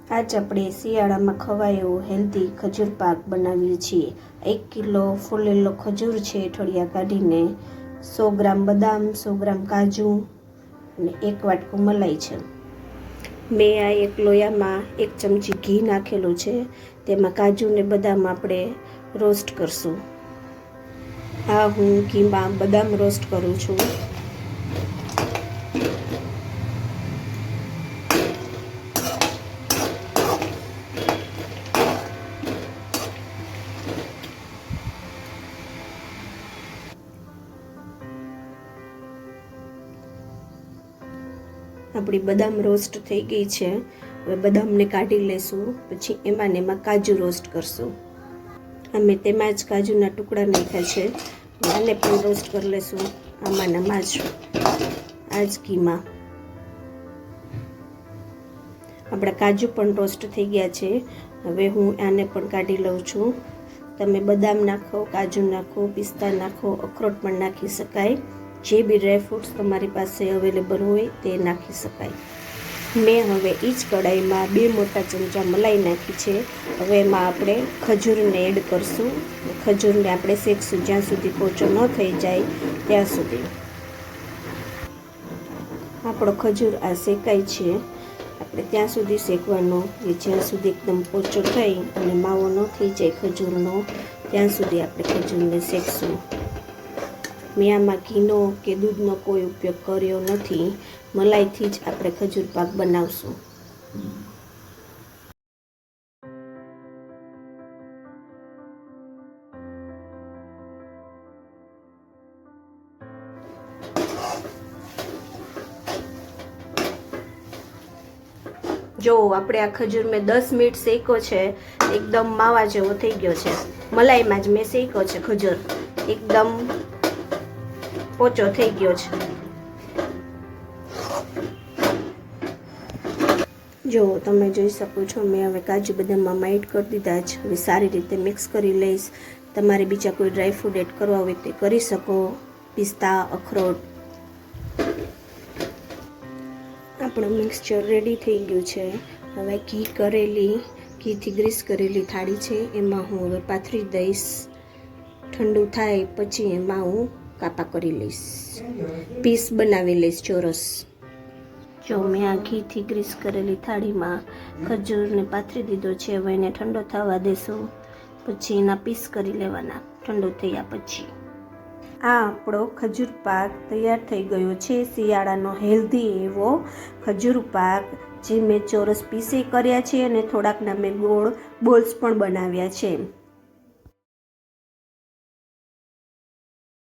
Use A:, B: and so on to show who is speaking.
A: આજ આપણે શિયાળામાં ખવાય એવો હેલ્ધી ખજૂર પાક બનાવીએ છીએ। 1 કિલો ફૂલેલો ખજૂર છે ઠળિયા કાઢીને, 100 ગ્રામ બદામ, 100 ગ્રામ કાજુ અને 1 વાટકું મલાઈ છે। મેં આ એક લોયામાં 1 ચમચી ઘી નાખેલું છે। તેમાં કાજુ ને બદામ આપણે રોસ્ટ કરશું। આ હું ઘીમાં બદામ રોસ્ટ કરું છું। આપણી બદામ રોસ્ટ થઈ ગઈ છે। હવે બદામને કાઢી લેશું, પછી એમાં ને એમાં કાજુ રોસ્ટ કરશું। અમે તેમાં જ કાજુના ટુકડા નાખ્યા છે। આને પણ રોસ્ટ કરી લેશું આમાં ને આમાં જ, આ જ ઘીમાં। આપણા કાજુ પણ રોસ્ટ થઈ ગયા છે। હવે હું આને પણ કાઢી લઉં છું। તમે બદામ નાખો, કાજુ નાખો, પિસ્તા નાખો, અખરોટ પણ નાખી શકાય। જે બી ડ્રાયફ્રૂટ્સ તમારી પાસે અવેલેબલ હોય તે નાખી શકાય। મેં હવે એ જ કઢાઈમાં 2 મોટા ચમચા મલાઈ નાખી છે। હવે એમાં આપણે ખજૂરને એડ કરશું। ખજૂરને આપણે શેકશું જ્યાં સુધી પોચો ન થઈ જાય ત્યાં સુધી। આપણો ખજૂર આ શેકાય છે, આપણે ત્યાં સુધી શેકવાનો કે જ્યાં સુધી એકદમ પોચો થઈ અને માવો ન થઈ જાય ખજૂરનો, ત્યાં સુધી આપણે ખજૂરને શેકશું। મેં આમાં ઘીનો કે દૂધનો કોઈ ઉપયોગ કર્યો નથી। મલાઈથી જ આપણે ખજૂર પાક બનાવશું। જો આપણે આ ખજૂર મેં 10 મિનિટ શેક્યો છે, એકદમ માવા જેવો થઈ ગયો છે। મલાઈમાં જ મેં શેક્યો છે ખજૂર, એકદમ પોચો થઈ ગયો છે। જો તમે જોઈ શકો છો, મેં હવે કાજુ બદામમાં એડ કરી દીધા છે। હવે સારી રીતે મિક્સ કરી લઈશ। તમારે બીજા કોઈ ડ્રાયફ્રૂટ એડ કરવા હોય તે કરી શકો, પિસ્તા, અખરોટ। આપણું મિક્સચર રેડી થઈ ગયું છે। હવે ઘીથી ગ્રીસ કરેલી થાળી છે, એમાં હું હવે પાથરી દઈશ। ઠંડુ થાય પછી એમાં હું કાપા કરી લઈશ, પીસ બનાવી લઈશ ચોરસ। જો મેં આ ઘીથી ગ્રીસ કરેલી થાળીમાં ખજૂરને પાથરી દીધો છે। હવે એને ઠંડો થવા દેશું, પછી એના પીસ કરી લેવાના ઠંડો થયા પછી। આ આપણો ખજૂર પાક તૈયાર થઈ ગયો છે। શિયાળાનો હેલ્ધી એવો ખજૂર પાક, જે મેં ચોરસ પીસે કર્યા છે અને થોડાકના મેં ગોળ બોલ્સ પણ બનાવ્યા છે।